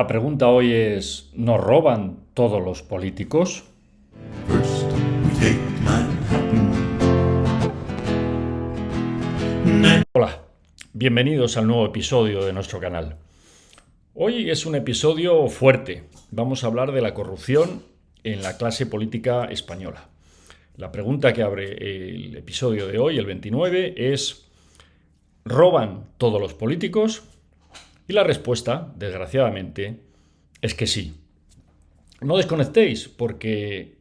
La pregunta hoy es, ¿nos roban todos los políticos? First we take Manhattan. Then Hola, bienvenidos al nuevo episodio de nuestro canal. Hoy es un episodio fuerte. Vamos a hablar de la corrupción en la clase política española. La pregunta que abre el episodio de hoy, el 29, es ¿roban todos los políticos? Y la respuesta, desgraciadamente, es que sí. No desconectéis porque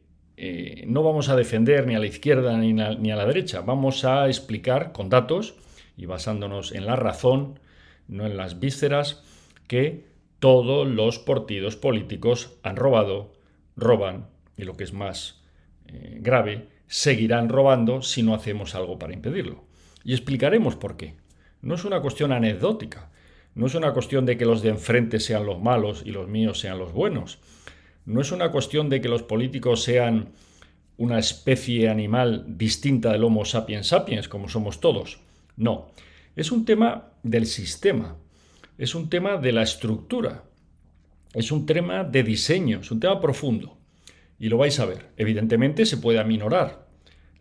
no vamos a defender ni a la izquierda ni a la derecha. Vamos a explicar con datos y basándonos en la razón, no en las vísceras, que todos los partidos políticos han robado, roban y lo que es más grave, seguirán robando si no hacemos algo para impedirlo. Y explicaremos por qué. No es una cuestión anecdótica. No es una cuestión de que los de enfrente sean los malos y los míos sean los buenos. No es una cuestión de que los políticos sean una especie animal distinta del Homo sapiens sapiens, como somos todos. No. Es un tema del sistema. Es un tema de la estructura. Es un tema de diseño. Es un tema profundo. Y lo vais a ver. Evidentemente se puede aminorar.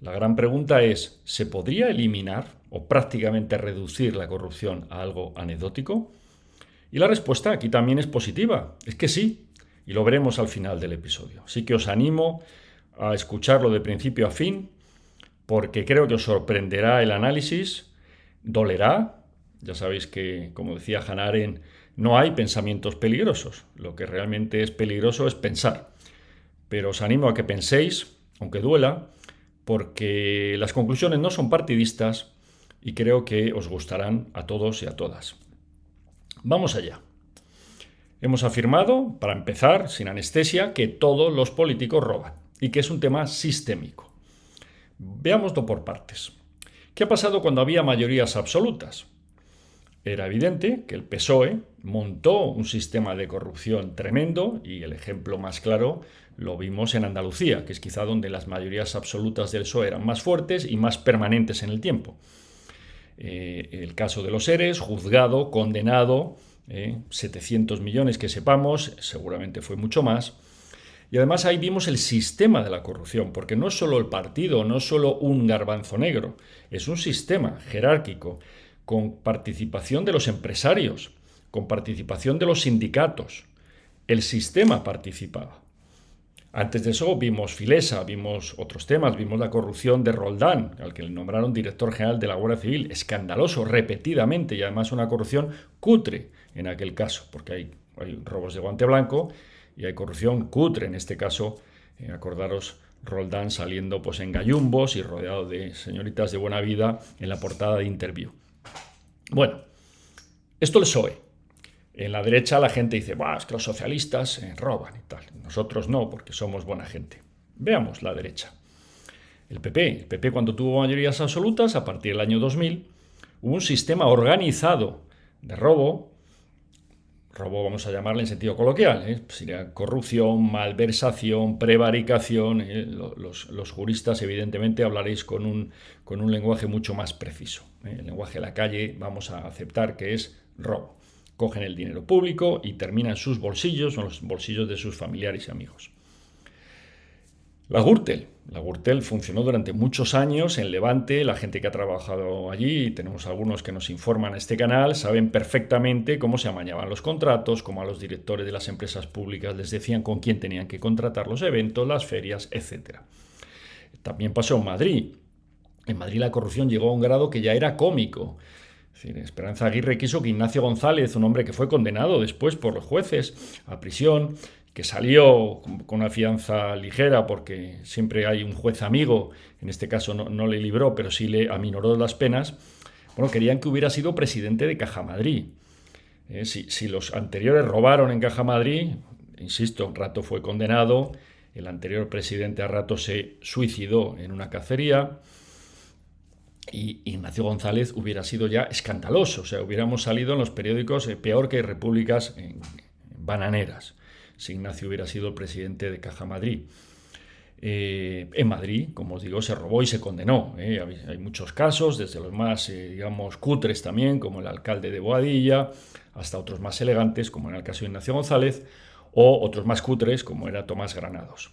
La gran pregunta es, ¿se podría eliminar o prácticamente reducir la corrupción a algo anecdótico? Y la respuesta aquí también es positiva. Es que sí. Y lo veremos al final del episodio. Así que os animo a escucharlo de principio a fin, porque creo que os sorprenderá el análisis, dolerá. Ya sabéis que, como decía Hannah Arendt, no hay pensamientos peligrosos. Lo que realmente es peligroso es pensar. Pero os animo a que penséis, aunque duela, porque las conclusiones no son partidistas y creo que os gustarán a todos y a todas. Vamos allá. Hemos afirmado, para empezar, sin anestesia, que todos los políticos roban y que es un tema sistémico. Veámoslo por partes. ¿Qué ha pasado cuando había mayorías absolutas? Era evidente que el PSOE montó un sistema de corrupción tremendo y el ejemplo más claro lo vimos en Andalucía, que es quizá donde las mayorías absolutas del PSOE eran más fuertes y más permanentes en el tiempo. El caso de los ERES, juzgado, condenado, 700 millones que sepamos, seguramente fue mucho más. Y además ahí vimos el sistema de la corrupción, porque no es solo el partido, no es solo un garbanzo negro, es un sistema jerárquico con participación de los empresarios, con participación de los sindicatos. El sistema participaba. Antes de eso vimos Filesa, vimos otros temas, vimos la corrupción de Roldán, al que le nombraron director general de la Guardia Civil, escandaloso, repetidamente, y además una corrupción cutre en aquel caso, porque hay robos de guante blanco y hay corrupción cutre, en este caso, acordaros, Roldán saliendo pues en gallumbos y rodeado de señoritas de buena vida en la portada de Interview. Bueno, esto el PSOE. En la derecha la gente dice, es que los socialistas roban y tal. Nosotros no, porque somos buena gente. Veamos la derecha. El PP cuando tuvo mayorías absolutas, a partir del año 2000, hubo un sistema organizado de robo vamos a llamarle en sentido coloquial, sería corrupción, malversación, prevaricación. Los juristas evidentemente hablaréis con un lenguaje mucho más preciso. El lenguaje de la calle vamos a aceptar que es robo. Cogen el dinero público y terminan en sus bolsillos o en los bolsillos de sus familiares y amigos. La Gürtel funcionó durante muchos años en Levante. La gente que ha trabajado allí, y tenemos algunos que nos informan a este canal, saben perfectamente cómo se amañaban los contratos, cómo a los directores de las empresas públicas les decían con quién tenían que contratar los eventos, las ferias, etc. También pasó en Madrid. En Madrid la corrupción llegó a un grado que ya era cómico. Es decir, Esperanza Aguirre quiso que Ignacio González, un hombre que fue condenado después por los jueces a prisión, que salió con una fianza ligera porque siempre hay un juez amigo, en este caso no le libró, pero sí le aminoró las penas, querían que hubiera sido presidente de Caja Madrid. Si los anteriores robaron en Caja Madrid, insisto, Rato fue condenado, el anterior presidente a Rato se suicidó en una cacería, y Ignacio González hubiera sido ya escandaloso, o sea, hubiéramos salido en los periódicos peor que repúblicas bananeras, si Ignacio hubiera sido el presidente de Caja Madrid. En Madrid, como os digo, se robó y se condenó. Hay muchos casos, desde los más, digamos, cutres también, como el alcalde de Boadilla, hasta otros más elegantes, como en el caso de Ignacio González, o otros más cutres, como era Tomás Granados.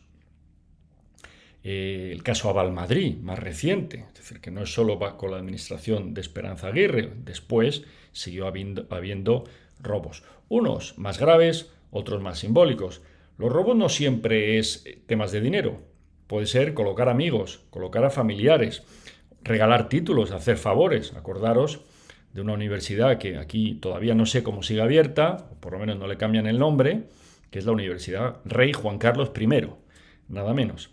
El caso Aval Madrid, más reciente, es decir, que no es solo con la administración de Esperanza Aguirre, después siguió habiendo robos, unos más graves, otros más simbólicos. Los robos no siempre es temas de dinero, puede ser colocar amigos, colocar a familiares, regalar títulos, hacer favores. Acordaros de una universidad que aquí todavía no sé cómo sigue abierta, o por lo menos no le cambian el nombre, que es la Universidad Rey Juan Carlos I, nada menos.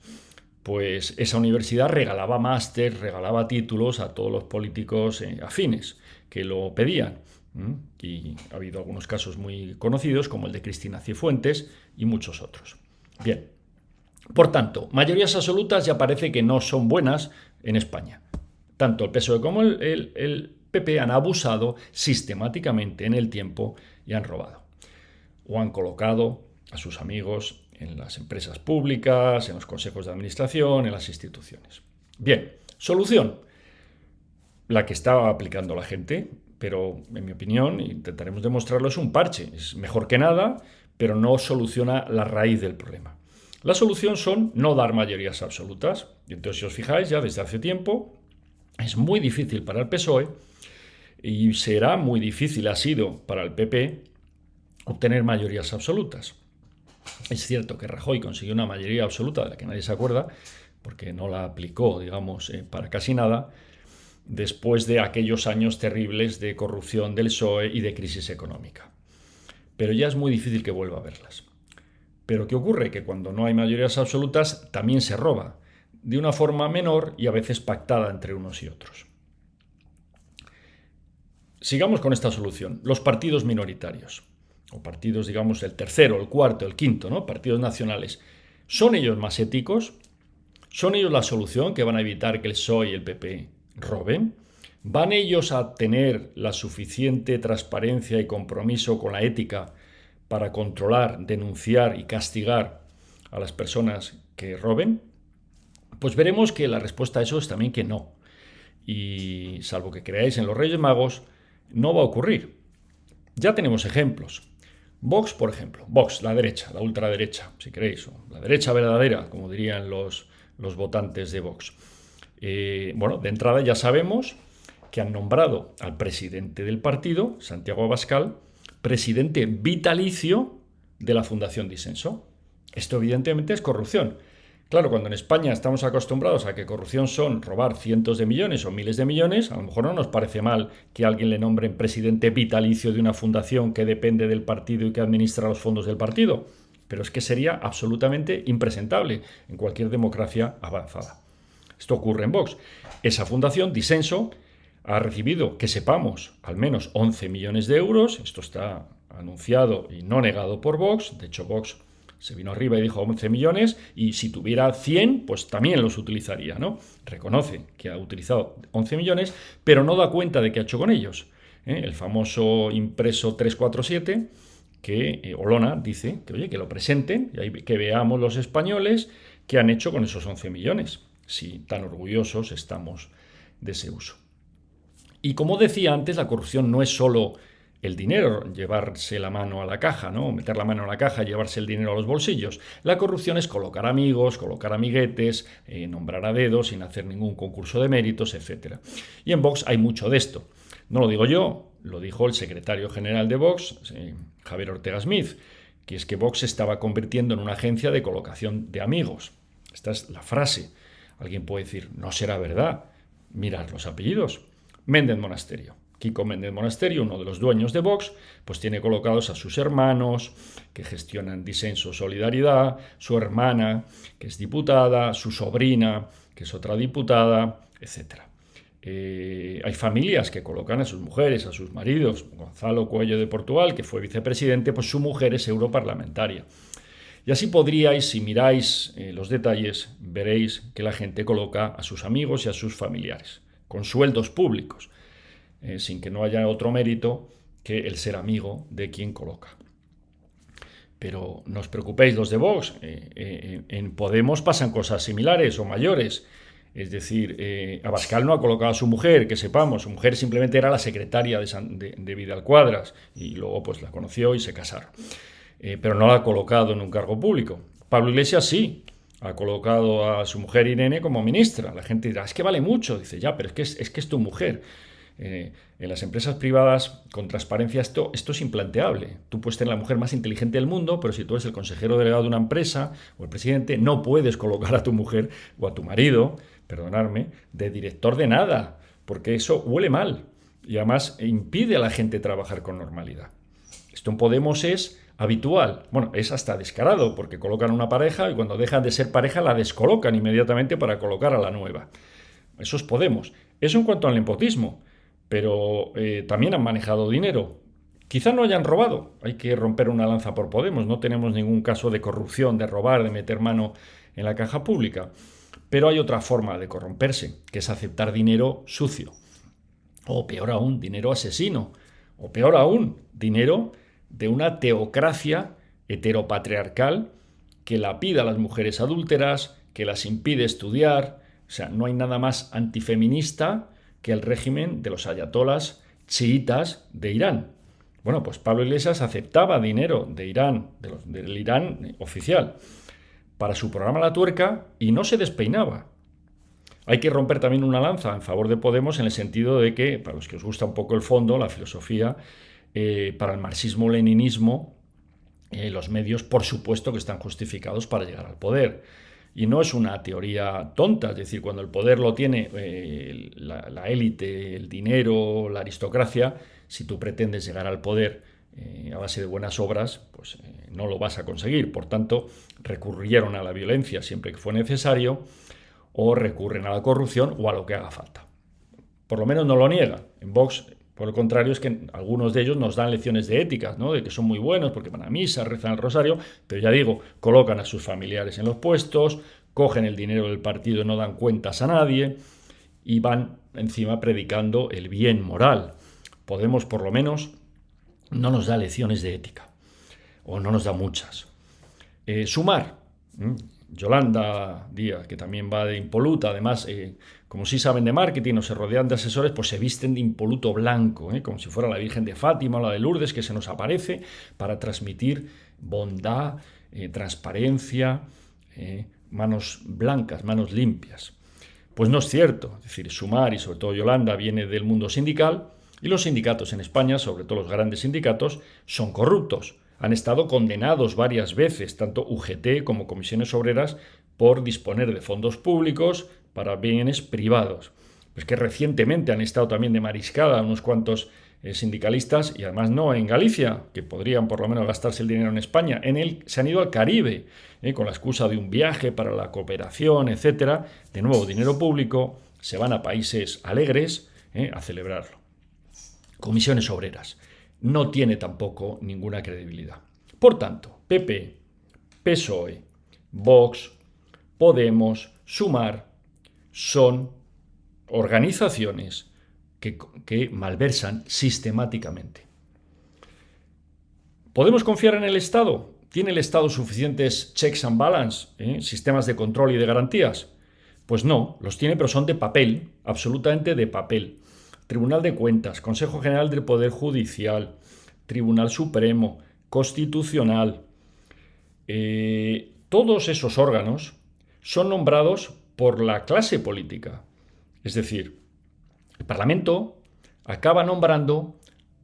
Pues esa universidad regalaba máster, regalaba títulos a todos los políticos afines que lo pedían. Y ha habido algunos casos muy conocidos, como el de Cristina Cifuentes y muchos otros. Bien, por tanto, mayorías absolutas ya parece que no son buenas en España. Tanto el PSOE como el PP han abusado sistemáticamente en el tiempo y han robado. O han colocado a sus amigos en las empresas públicas, en los consejos de administración, en las instituciones. Bien, solución. La que está aplicando la gente, pero en mi opinión, intentaremos demostrarlo, es un parche. Es mejor que nada, pero no soluciona la raíz del problema. La solución son no dar mayorías absolutas. Y entonces, si os fijáis, ya desde hace tiempo es muy difícil para el PSOE y será muy difícil, ha sido para el PP, obtener mayorías absolutas. Es cierto que Rajoy consiguió una mayoría absoluta de la que nadie se acuerda, porque no la aplicó, digamos, para casi nada, después de aquellos años terribles de corrupción del PSOE y de crisis económica. Pero ya es muy difícil que vuelva a verlas. Pero ¿qué ocurre? Que cuando no hay mayorías absolutas también se roba, de una forma menor y a veces pactada entre unos y otros. Sigamos con esta solución, los partidos minoritarios, o partidos, digamos, el tercero, el cuarto, el quinto, ¿no? Partidos nacionales. ¿Son ellos más éticos? ¿Son ellos la solución que van a evitar que el PSOE y el PP roben? ¿Van ellos a tener la suficiente transparencia y compromiso con la ética para controlar, denunciar y castigar a las personas que roben? Pues veremos que la respuesta a eso es también que no. Y salvo que creáis en los Reyes Magos, no va a ocurrir. Ya tenemos ejemplos. Vox, por ejemplo. Vox, la derecha, la ultraderecha, si queréis, o la derecha verdadera, como dirían los votantes de Vox. Bueno, de entrada ya sabemos que han nombrado al presidente del partido, Santiago Abascal, presidente vitalicio de la Fundación Disenso. Esto evidentemente es corrupción. Claro, cuando en España estamos acostumbrados a que corrupción son robar cientos de millones o miles de millones, a lo mejor no nos parece mal que alguien le nombre presidente vitalicio de una fundación que depende del partido y que administra los fondos del partido. Pero es que sería absolutamente impresentable en cualquier democracia avanzada. Esto ocurre en Vox. Esa fundación, Disenso, ha recibido, que sepamos, al menos 11 millones de euros. Esto está anunciado y no negado por Vox. De hecho, Vox se vino arriba y dijo 11 millones, y si tuviera 100, pues también los utilizaría, ¿no? Reconoce que ha utilizado 11 millones, pero no da cuenta de qué ha hecho con ellos. El famoso impreso 347, que Olona dice que, oye, que lo presenten, y ahí que veamos los españoles qué han hecho con esos 11 millones, si tan orgullosos estamos de ese uso. Y como decía antes, la corrupción no es solo el dinero, llevarse la mano a la caja, ¿no? Meter la mano a la caja y llevarse el dinero a los bolsillos. La corrupción es colocar amigos, colocar amiguetes, nombrar a dedo sin hacer ningún concurso de méritos, etc. Y en Vox hay mucho de esto. No lo digo yo, lo dijo el secretario general de Vox, Javier Ortega Smith, que es que Vox se estaba convirtiendo en una agencia de colocación de amigos. Esta es la frase. Alguien puede decir, no será verdad. Mirad los apellidos. Méndez Monasterio. Kiko Méndez Monasterio, uno de los dueños de Vox, pues tiene colocados a sus hermanos, que gestionan Disenso Solidaridad, su hermana, que es diputada, su sobrina, que es otra diputada, etc. Hay familias que colocan a sus mujeres, a sus maridos. Gonzalo Coello de Portugal, que fue vicepresidente, pues su mujer es europarlamentaria. Y así podríais, si miráis los detalles, veréis que la gente coloca a sus amigos y a sus familiares, con sueldos públicos, sin que no haya otro mérito que el ser amigo de quien coloca. Pero no os preocupéis los de Vox, en Podemos pasan cosas similares o mayores. Es decir, Abascal no ha colocado a su mujer, que sepamos, su mujer simplemente era la secretaria de Vidal Quadras y luego pues la conoció y se casaron. Pero no la ha colocado en un cargo público. Pablo Iglesias sí, ha colocado a su mujer Irene como ministra. La gente dirá, es que vale mucho. Dice, ya, pero es que es tu mujer. En las empresas privadas con transparencia esto es implanteable. Tú puedes tener la mujer más inteligente del mundo, pero si tú eres el consejero delegado de una empresa o el presidente, no puedes colocar a tu mujer o a tu marido, perdonadme, de director de nada, porque eso huele mal y además impide a la gente trabajar con normalidad. Esto en Podemos es habitual, bueno, es hasta descarado, porque colocan una pareja y cuando dejan de ser pareja la descolocan inmediatamente para colocar a la nueva. Eso es Podemos. Eso en cuanto al nepotismo. Pero también han manejado dinero. Quizá no hayan robado, hay que romper una lanza por Podemos, no tenemos ningún caso de corrupción, de robar, de meter mano en la caja pública. Pero hay otra forma de corromperse, que es aceptar dinero sucio. O peor aún, dinero asesino. O peor aún, dinero de una teocracia heteropatriarcal que lapida a las mujeres adúlteras, que las impide estudiar. O sea, no hay nada más antifeminista que el régimen de los ayatolas chiitas de Irán. Bueno, pues Pablo Iglesias aceptaba dinero de Irán, del Irán oficial, para su programa La Tuerca y no se despeinaba. Hay que romper también una lanza en favor de Podemos en el sentido de que, para los que os gusta un poco el fondo, la filosofía, para el marxismo-leninismo, los medios, por supuesto, que están justificados para llegar al poder. Y no es una teoría tonta, es decir, cuando el poder lo tiene la élite, el dinero, la aristocracia, si tú pretendes llegar al poder a base de buenas obras, pues no lo vas a conseguir. Por tanto, recurrieron a la violencia siempre que fue necesario o recurren a la corrupción o a lo que haga falta. Por lo menos no lo niegan. En Vox, por el contrario, es que algunos de ellos nos dan lecciones de ética, ¿no? De que son muy buenos porque van a misa, rezan el rosario, pero ya digo, colocan a sus familiares en los puestos, cogen el dinero del partido y no dan cuentas a nadie y van encima predicando el bien moral. Podemos, por lo menos, no nos da lecciones de ética, o no nos da muchas. Sumar. Yolanda Díaz, que también va de impoluta, además, como sí saben de marketing o se rodean de asesores, pues se visten de impoluto blanco, como si fuera la Virgen de Fátima o la de Lourdes, que se nos aparece para transmitir bondad, transparencia, manos blancas, manos limpias. Pues no es cierto, es decir, Sumar y sobre todo Yolanda viene del mundo sindical y los sindicatos en España, sobre todo los grandes sindicatos, son corruptos. Han estado condenados varias veces, tanto UGT como comisiones obreras, por disponer de fondos públicos para bienes privados. Pues que recientemente han estado también de mariscada unos cuantos sindicalistas, y además no en Galicia, que podrían por lo menos gastarse el dinero en España, se han ido al Caribe, con la excusa de un viaje para la cooperación, etc. De nuevo, dinero público, se van a países alegres a celebrarlo. Comisiones obreras. No tiene tampoco ninguna credibilidad. Por tanto, PP, PSOE, Vox, Podemos, Sumar, son organizaciones que malversan sistemáticamente. ¿Podemos confiar en el Estado? ¿Tiene el Estado suficientes checks and balance, sistemas de control y de garantías? Pues no, los tiene, pero son de papel, absolutamente de papel. Tribunal de Cuentas, Consejo General del Poder Judicial, Tribunal Supremo, Constitucional. Todos esos órganos son nombrados por la clase política. Es decir, el Parlamento acaba nombrando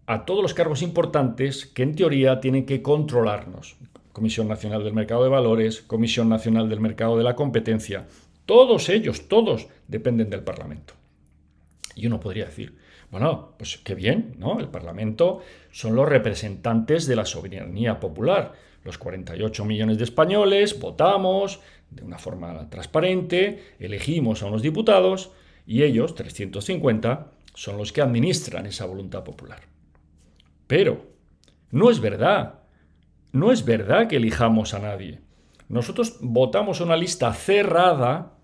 a todos los cargos importantes que en teoría tienen que controlarnos. Comisión Nacional del Mercado de Valores, Comisión Nacional del Mercado de la Competencia. Todos ellos, todos dependen del Parlamento. Y uno podría decir, bueno, pues qué bien, ¿no? El Parlamento son los representantes de la soberanía popular. Los 48 millones de españoles votamos de una forma transparente, elegimos a unos diputados y ellos, 350, son los que administran esa voluntad popular. Pero no es verdad. No es verdad que elijamos a nadie. Nosotros votamos una lista cerrada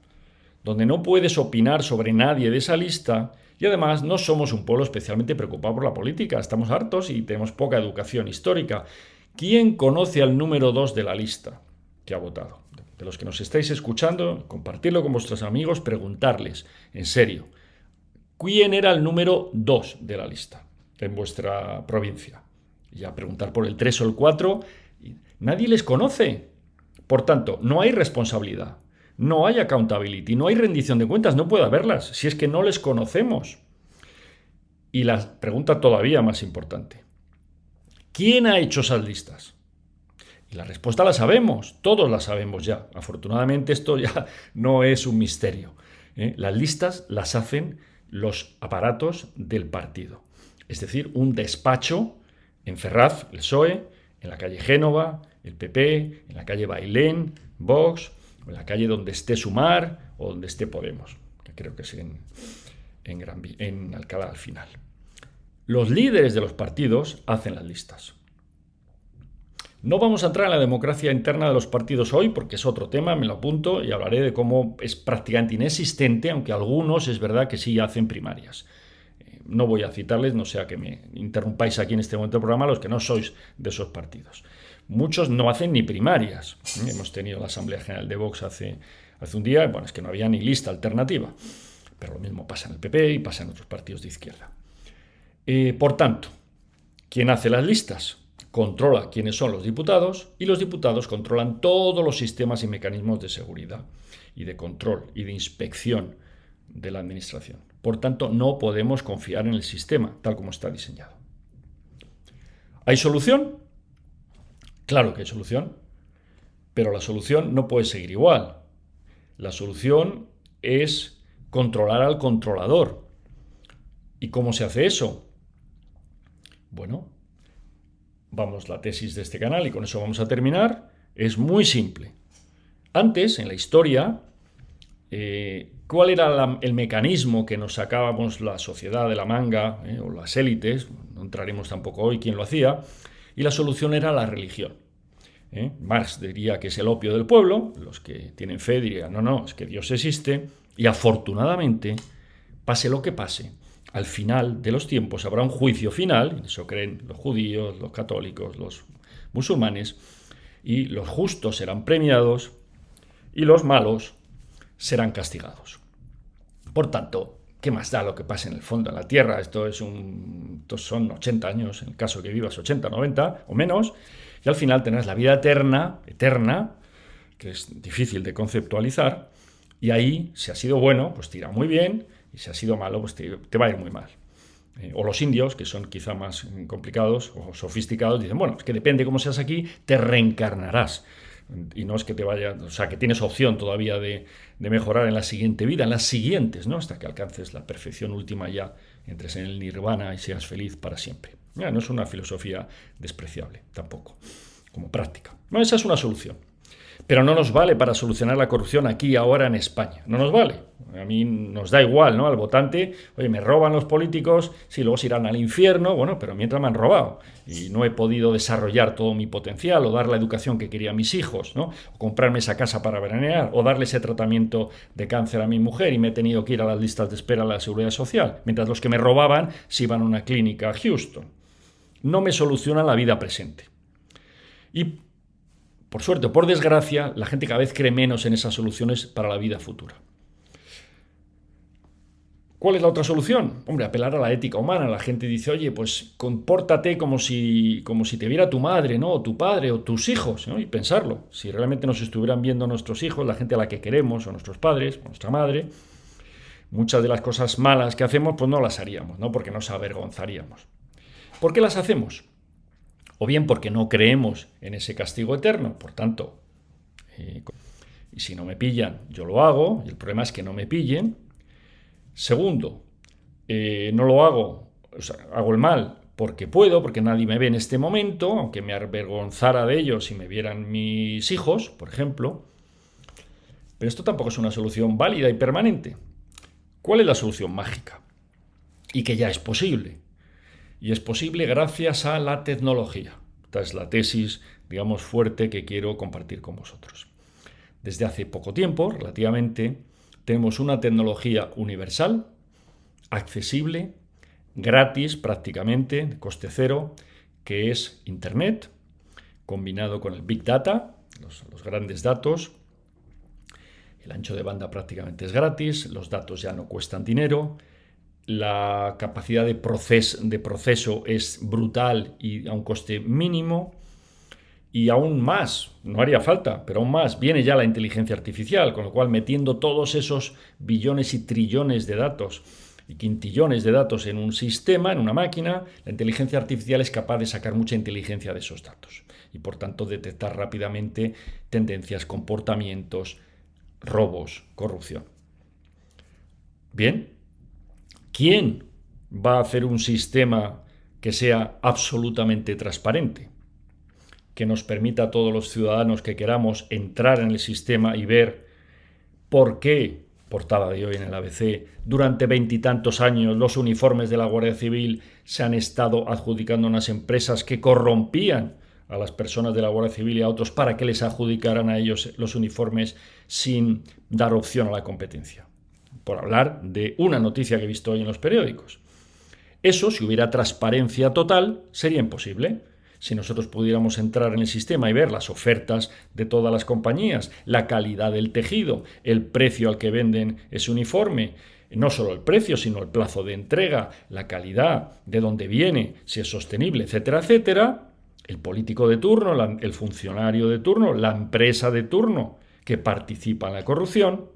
donde no puedes opinar sobre nadie de esa lista. Y además no somos un pueblo especialmente preocupado por la política, estamos hartos y tenemos poca educación histórica. ¿Quién conoce al número 2 de la lista que ha votado? De los que nos estáis escuchando, compartirlo con vuestros amigos, preguntarles, en serio, ¿quién era el número 2 de la lista en vuestra provincia? Ya preguntar por el 3 o el 4, nadie les conoce. Por tanto, no hay responsabilidad, no hay accountability, no hay rendición de cuentas, no puede haberlas, si es que no les conocemos. Y la pregunta todavía más importante, ¿quién ha hecho esas listas? Y la respuesta la sabemos, todos la sabemos ya. Afortunadamente esto ya no es un misterio. Las listas las hacen los aparatos del partido. Es decir, un despacho en Ferraz, el PSOE, en la calle Génova, el PP, en la calle Bailén, Vox, o en la calle donde esté Sumar o donde esté Podemos, que creo que es en Alcalá al final. Los líderes de los partidos hacen las listas. No vamos a entrar en la democracia interna de los partidos hoy porque es otro tema, me lo apunto y hablaré de cómo es prácticamente inexistente, aunque algunos es verdad que sí hacen primarias. No voy a citarles, no sea que me interrumpáis aquí en este momento del programa los que no sois de esos partidos. Muchos no hacen ni primarias. Hemos tenido la Asamblea General de Vox hace un día, bueno, es que no había ni lista alternativa. Pero lo mismo pasa en el PP y pasa en otros partidos de izquierda. Por tanto, ¿quién hace las listas? Controla quiénes son los diputados y los diputados controlan todos los sistemas y mecanismos de seguridad y de control y de inspección de la administración. Por tanto, no podemos confiar en el sistema tal como está diseñado. ¿Hay solución? Claro que hay solución, pero la solución no puede seguir igual. La solución es controlar al controlador. ¿Y cómo se hace eso? Bueno, vamos, la tesis de este canal, y con eso vamos a terminar, es muy simple. Antes, en la historia, ¿cuál era el mecanismo que nos sacábamos la sociedad de la manga, o las élites? No entraremos tampoco hoy quién lo hacía. Y la solución era la religión. Marx diría que es el opio del pueblo, los que tienen fe dirían, no, es que Dios existe, y afortunadamente, pase lo que pase, al final de los tiempos habrá un juicio final, y eso creen los judíos, los católicos, los musulmanes, y los justos serán premiados y los malos serán castigados. Por tanto, ¿qué más da lo que pase en el fondo de la tierra? Estos son 80 años, en el caso que vivas 80, 90 o menos, y al final tendrás la vida eterna, que es difícil de conceptualizar, y ahí, si ha sido bueno, pues te irá muy bien, y si ha sido malo, pues te va a ir muy mal. O los indios, que son quizá más complicados o sofisticados, dicen, bueno, es que depende cómo seas aquí, te reencarnarás. Y no es que te vaya, o sea, que tienes opción todavía de mejorar en la siguiente vida, en las siguientes, ¿no? Hasta que alcances la perfección última ya, entres en el nirvana y seas feliz para siempre. Ya, no es una filosofía despreciable, tampoco, como práctica. No, esa es una solución. Pero no nos vale para solucionar la corrupción aquí y ahora en España. No nos vale. A mí nos da igual, ¿no? Al votante, oye, me roban los políticos, sí, luego se irán al infierno, bueno, pero mientras me han robado y no he podido desarrollar todo mi potencial o dar la educación que quería a mis hijos, ¿no? O comprarme esa casa para veranear o darle ese tratamiento de cáncer a mi mujer y me he tenido que ir a las listas de espera a la Seguridad Social, mientras los que me robaban se iban a una clínica a Houston. No me soluciona la vida presente. Y por suerte o por desgracia, la gente cada vez cree menos en esas soluciones para la vida futura. ¿Cuál es la otra solución? Hombre, apelar a la ética humana. La gente dice, oye, pues compórtate como si te viera tu madre, ¿no? O tu padre, o tus hijos, ¿no? Y pensarlo. Si realmente nos estuvieran viendo nuestros hijos, la gente a la que queremos, o nuestros padres, o nuestra madre, muchas de las cosas malas que hacemos, pues no las haríamos, ¿no? Porque nos avergonzaríamos. ¿Por qué las hacemos? O bien porque no creemos en ese castigo eterno, por tanto, y si no me pillan, yo lo hago, y el problema es que no me pillen. Segundo, no lo hago, o sea, hago el mal porque puedo, porque nadie me ve en este momento, aunque me avergonzara de ello si me vieran mis hijos, por ejemplo. Pero esto tampoco es una solución válida y permanente. ¿Cuál es la solución mágica? Y que ya es posible. Y es posible gracias a la tecnología. Esta es la tesis, digamos, fuerte que quiero compartir con vosotros. Desde hace poco tiempo, relativamente, tenemos una tecnología universal, accesible, gratis prácticamente, de coste cero, que es Internet, combinado con el Big Data, los grandes datos. El ancho de banda prácticamente es gratis, los datos ya no cuestan dinero, la capacidad de proceso es brutal y a un coste mínimo. Y aún más, no haría falta, pero aún más, viene ya la inteligencia artificial, con lo cual metiendo todos esos billones y trillones de datos y quintillones de datos en un sistema, en una máquina, la inteligencia artificial es capaz de sacar mucha inteligencia de esos datos y por tanto detectar rápidamente tendencias, comportamientos, robos, corrupción. Bien, ¿quién va a hacer un sistema que sea absolutamente transparente? Que nos permita a todos los ciudadanos que queramos entrar en el sistema y ver por qué, portada de hoy en el ABC, durante 20 y tantos años los uniformes de la Guardia Civil se han estado adjudicando a unas empresas que corrompían a las personas de la Guardia Civil y a otros para que les adjudicaran a ellos los uniformes sin dar opción a la competencia. Por hablar de una noticia que he visto hoy en los periódicos. Eso, si hubiera transparencia total, sería imposible. Si nosotros pudiéramos entrar en el sistema y ver las ofertas de todas las compañías, la calidad del tejido, el precio al que venden ese uniforme, no solo el precio, sino el plazo de entrega, la calidad, de dónde viene, si es sostenible, etcétera, etcétera, el político de turno, el funcionario de turno, la empresa de turno que participa en la corrupción,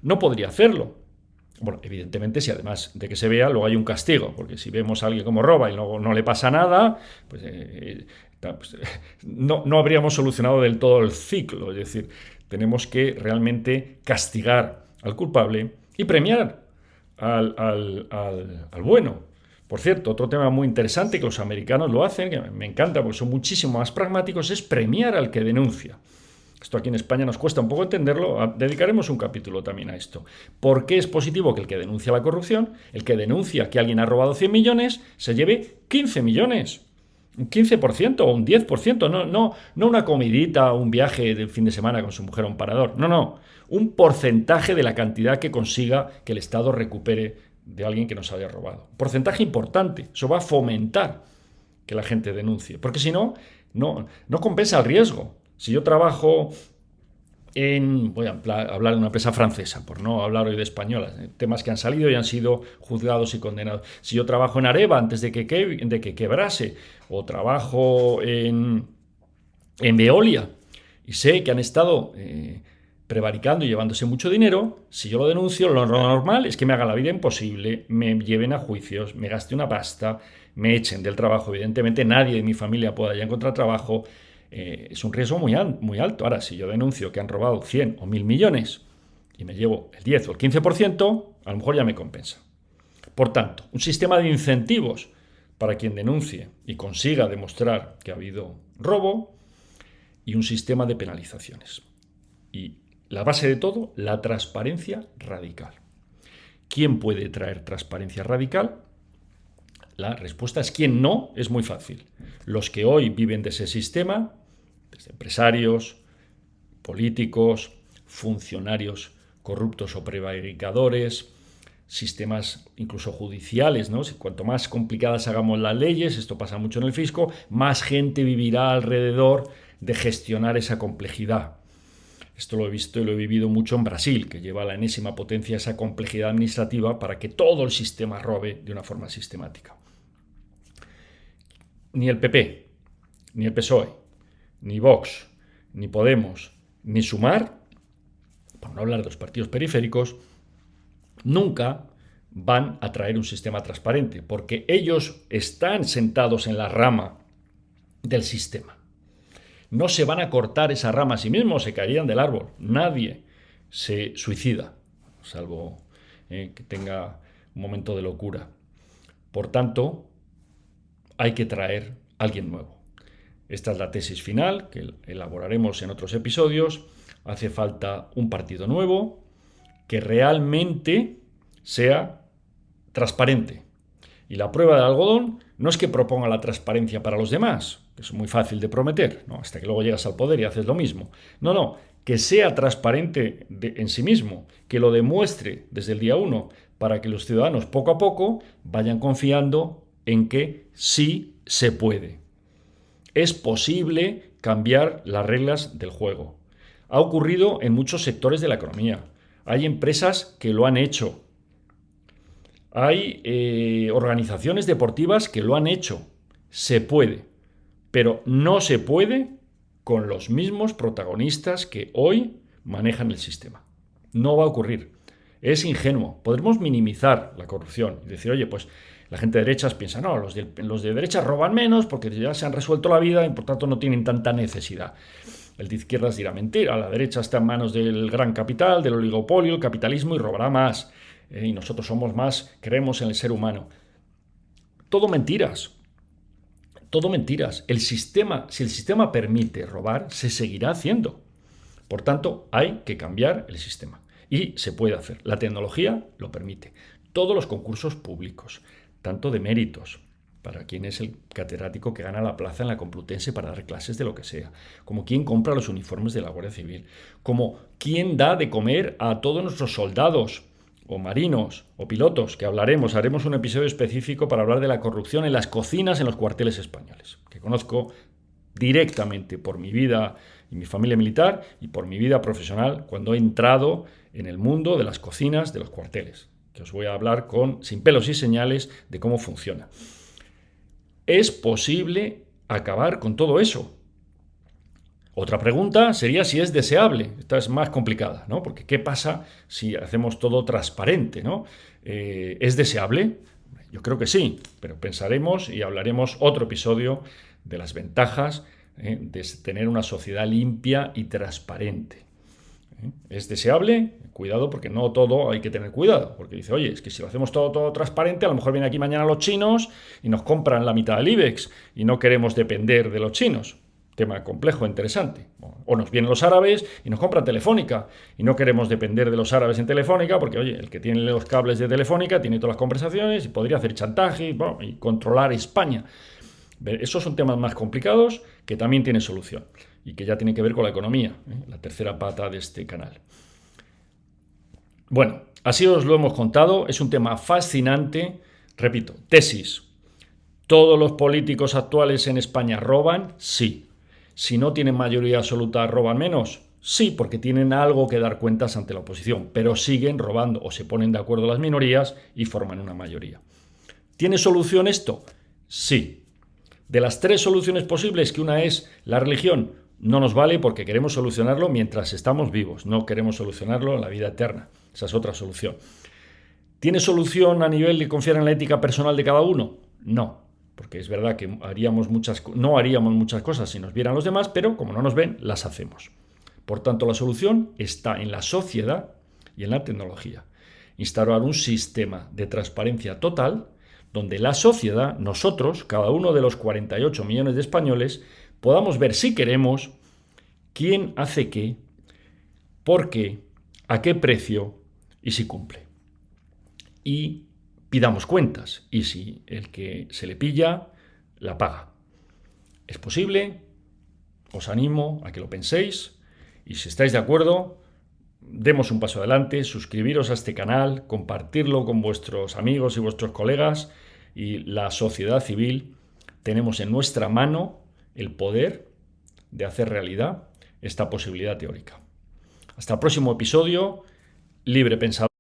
no podría hacerlo. Bueno, evidentemente, si además de que se vea, luego hay un castigo, porque si vemos a alguien como roba y luego no le pasa nada, pues no habríamos solucionado del todo el ciclo. Es decir, tenemos que realmente castigar al culpable y premiar al bueno. Por cierto, otro tema muy interesante que los americanos lo hacen, que me encanta porque son muchísimo más pragmáticos, es premiar al que denuncia. Esto aquí en España nos cuesta un poco entenderlo, dedicaremos un capítulo también a esto. ¿Por qué es positivo que el que denuncia la corrupción, el que denuncia que alguien ha robado 100 millones, se lleve 15 millones? Un 15% o un 10%, no una comidita o un viaje de fin de semana con su mujer a un parador, no, un porcentaje de la cantidad que consiga que el Estado recupere de alguien que nos haya robado. Porcentaje importante, eso va a fomentar que la gente denuncie, porque si no compensa el riesgo. Si yo trabajo voy a hablar de una empresa francesa, por no hablar hoy de españolas, temas que han salido y han sido juzgados y condenados. Si yo trabajo en Areva antes de que quebrase, o trabajo en Veolia y sé que han estado prevaricando y llevándose mucho dinero, si yo lo denuncio, lo normal es que me haga la vida imposible, me lleven a juicios, me gaste una pasta, me echen del trabajo. Evidentemente nadie de mi familia pueda ya encontrar trabajo. Es un riesgo muy alto. Ahora, si yo denuncio que han robado 100 o 1000 millones y me llevo el 10 o el 15%, a lo mejor ya me compensa. Por tanto, un sistema de incentivos para quien denuncie y consiga demostrar que ha habido robo y un sistema de penalizaciones. Y la base de todo, la transparencia radical. ¿Quién puede traer transparencia radical? La respuesta es quién no, es muy fácil. Los que hoy viven de ese sistema, desde empresarios, políticos, funcionarios corruptos o prevaricadores, sistemas incluso judiciales, ¿no? Cuanto más complicadas hagamos las leyes, esto pasa mucho en el fisco, más gente vivirá alrededor de gestionar esa complejidad. Esto lo he visto y lo he vivido mucho en Brasil, que lleva a la enésima potencia esa complejidad administrativa para que todo el sistema robe de una forma sistemática. Ni el PP, ni el PSOE, ni Vox, ni Podemos, ni Sumar, por no hablar de los partidos periféricos, nunca van a traer un sistema transparente, porque ellos están sentados en la rama del sistema. No se van a cortar esa rama a sí mismos, se caerían del árbol. Nadie se suicida, salvo que tenga un momento de locura. Por tanto, hay que traer a alguien nuevo. Esta es la tesis final, que elaboraremos en otros episodios. Hace falta un partido nuevo que realmente sea transparente. Y la prueba del algodón no es que proponga la transparencia para los demás, que es muy fácil de prometer, ¿no? Hasta que luego llegas al poder y haces lo mismo. No, que sea transparente en sí mismo, que lo demuestre desde el día 1, para que los ciudadanos poco a poco vayan confiando en que sí se puede. Es posible cambiar las reglas del juego. Ha ocurrido en muchos sectores de la economía. Hay empresas que lo han hecho. Hay organizaciones deportivas que lo han hecho. Se puede, pero no se puede con los mismos protagonistas que hoy manejan el sistema. No va a ocurrir. Es ingenuo. Podremos minimizar la corrupción y decir, oye, pues la gente de derechas piensa, no, los de derechas roban menos porque ya se han resuelto la vida y por tanto no tienen tanta necesidad. El de izquierdas dirá, mentira, la derecha está en manos del gran capital, del oligopolio, el capitalismo y robará más. Y nosotros somos más, creemos en el ser humano. Todo mentiras. Todo mentiras. Si el sistema permite robar, se seguirá haciendo. Por tanto, hay que cambiar el sistema. Y se puede hacer. La tecnología lo permite. Todos los concursos públicos, tanto de méritos, para quien es el catedrático que gana la plaza en la Complutense para dar clases de lo que sea, como quien compra los uniformes de la Guardia Civil, como quien da de comer a todos nuestros soldados, o marinos, o pilotos, que haremos un episodio específico para hablar de la corrupción en las cocinas en los cuarteles españoles, que conozco directamente por mi vida y mi familia militar y por mi vida profesional cuando he entrado en el mundo de las cocinas de los cuarteles, que os voy a hablar sin pelos y señales de cómo funciona. ¿Es posible acabar con todo eso? Otra pregunta sería si es deseable. Esta es más complicada, ¿no? Porque ¿qué pasa si hacemos todo transparente, ¿no? ¿Es deseable? Yo creo que sí, pero pensaremos y hablaremos otro episodio de las ventajas de tener una sociedad limpia y transparente. ¿Es deseable? Cuidado, porque no todo hay que tener cuidado, porque dice, oye, es que si lo hacemos todo transparente, a lo mejor vienen aquí mañana los chinos y nos compran la mitad del IBEX y no queremos depender de los chinos. Tema complejo, interesante. O nos vienen los árabes y nos compran Telefónica y no queremos depender de los árabes en Telefónica porque, oye, el que tiene los cables de Telefónica tiene todas las conversaciones y podría hacer chantaje y controlar España. Esos son temas más complicados que también tienen solución y que ya tienen que ver con la economía, la tercera pata de este canal. Bueno, así os lo hemos contado. Es un tema fascinante. Repito, tesis. ¿Todos los políticos actuales en España roban? Sí. Si no tienen mayoría absoluta, ¿roban menos? Sí, porque tienen algo que dar cuentas ante la oposición, pero siguen robando o se ponen de acuerdo las minorías y forman una mayoría. ¿Tiene solución esto? Sí. De las 3 soluciones posibles, que una es la religión, no nos vale porque queremos solucionarlo mientras estamos vivos, no queremos solucionarlo en la vida eterna. Esa es otra solución. ¿Tiene solución a nivel de confiar en la ética personal de cada uno? No. Porque es verdad que no haríamos muchas cosas si nos vieran los demás, pero como no nos ven, las hacemos. Por tanto, la solución está en la sociedad y en la tecnología. Instaurar un sistema de transparencia total donde la sociedad, nosotros, cada uno de los 48 millones de españoles, podamos ver si queremos quién hace qué, por qué, a qué precio y si cumple. Y pidamos cuentas y si el que se le pilla, la paga. ¿Es posible? Os animo a que lo penséis y si estáis de acuerdo, demos un paso adelante, suscribiros a este canal, compartirlo con vuestros amigos y vuestros colegas y la sociedad civil. Tenemos en nuestra mano el poder de hacer realidad esta posibilidad teórica. Hasta el próximo episodio, Libre Pensador.